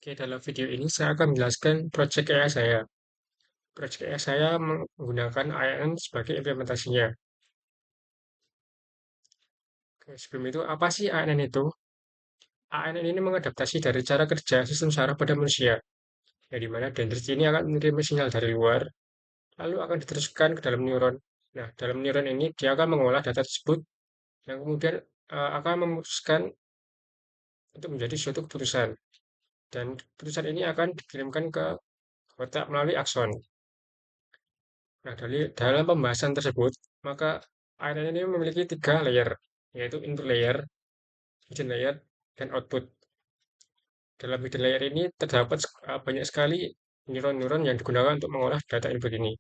Oke, dalam video ini saya akan menjelaskan project AI saya. Project AI saya menggunakan ANN sebagai implementasinya. Oke, sebelum itu, apa sih ANN itu? ANN ini mengadaptasi dari cara kerja sistem saraf pada manusia, yang di mana dendrit ini akan menerima sinyal dari luar, lalu akan diteruskan ke dalam neuron. Nah, dalam neuron ini, dia akan mengolah data tersebut, yang kemudian akan memutuskan untuk menjadi suatu keputusan. Dan keputusan ini akan dikirimkan ke otak melalui akson. Nah, dalam pembahasan tersebut, maka ANN ini memiliki tiga layer, yaitu input layer, hidden layer, dan output. Dalam hidden layer ini terdapat banyak sekali neuron-neuron yang digunakan untuk mengolah data input ini.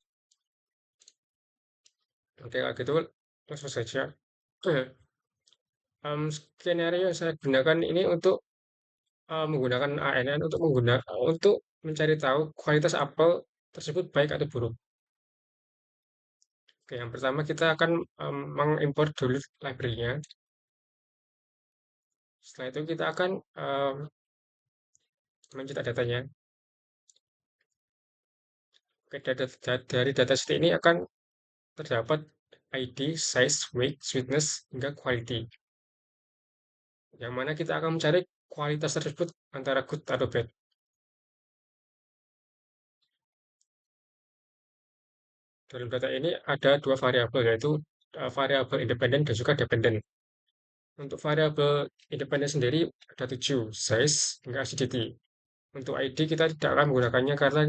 Oke, kalau gitu langsung saja. Skenario yang saya gunakan ini untuk menggunakan ANN untuk mencari tahu kualitas apel tersebut baik atau buruk. Oke, yang pertama kita akan mengimport dulu library-nya. Setelah itu kita akan mencetak datanya. Oke, dari dataset ini akan terdapat ID, size, weight, sweetness, hingga quality. Yang mana kita akan mencari kualitas tersebut antara good atau bad. Dalam data ini ada dua variabel, yaitu variabel independen dan juga dependent. Untuk variabel independen sendiri ada 7, size hingga acidity. Untuk ID kita tidak akan menggunakannya karena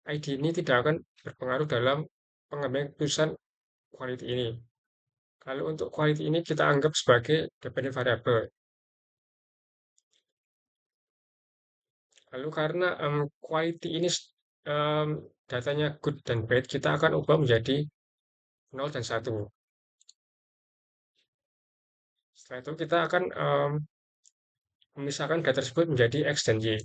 ID ini tidak akan berpengaruh dalam pengambilan keputusan quality ini. Kalau untuk quality ini kita anggap sebagai dependent variable. Lalu karena quality ini em, datanya good dan bad, kita akan ubah menjadi 0 dan 1. Setelah itu kita akan memisahkan data tersebut menjadi X dan Y.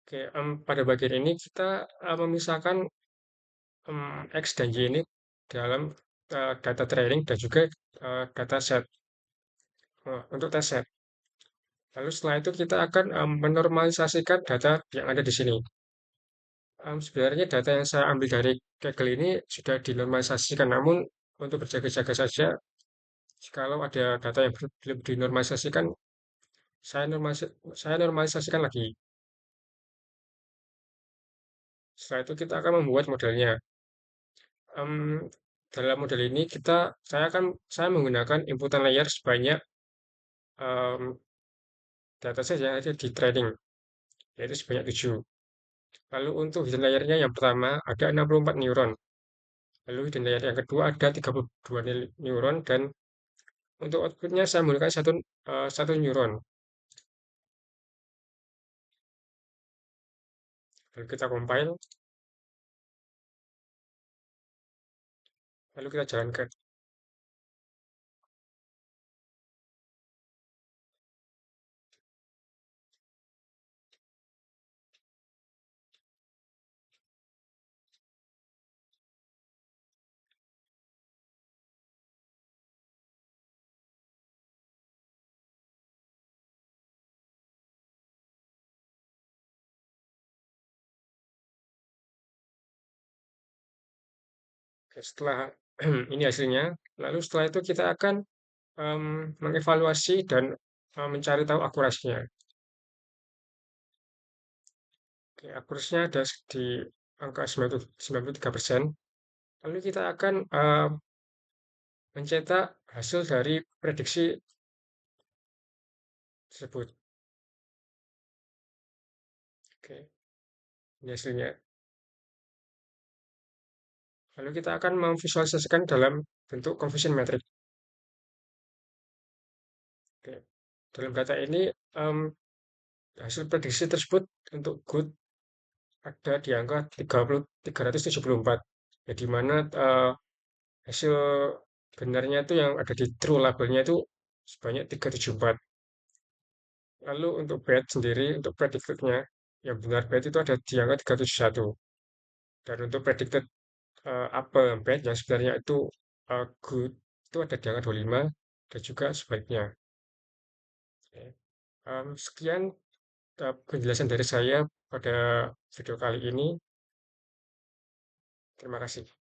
Oke, pada bagian ini kita memisahkan X dan Y ini dalam data training dan juga data set untuk test set. Lalu setelah itu kita akan menormalisasikan data yang ada di sini. Sebenarnya data yang saya ambil dari Kaggle ini sudah dinormalisasikan, namun untuk berjaga-jaga saja, jikalau ada data yang belum dinormalisasikan, saya normalisasikan lagi. Setelah itu kita akan membuat modelnya. Em, dalam model ini saya menggunakan inputan layer sebanyak em, dataset yang ada di training, yaitu sebanyak 7. Lalu untuk hidden layer-nya yang pertama ada 64 neuron. Lalu hidden layer yang kedua ada 32 neuron dan untuk outputnya saya menggunakan satu neuron. Lalu kita compile, lalu kita jalankan. Oke, setelah ini hasilnya, lalu setelah itu kita akan mengevaluasi dan mencari tahu akurasinya. Oke, akurasinya ada di angka 93%. Lalu kita akan mencetak hasil dari prediksi tersebut. Oke, ini hasilnya. Lalu kita akan memvisualisasikan dalam bentuk confusion matrix. Oke. Dalam data ini, em, hasil prediksi tersebut untuk good ada di angka 374, ya, di mana hasil benarnya itu yang ada di true labelnya itu sebanyak 374. Lalu untuk bad sendiri, untuk predicted-nya, yang benar bad itu ada di angka 371. Dan untuk predicted apel, bad yang sebenarnya itu good itu ada di angka 25 dan juga sebaiknya. Oke. Sekian penjelasan dari saya pada video kali ini. Terima kasih.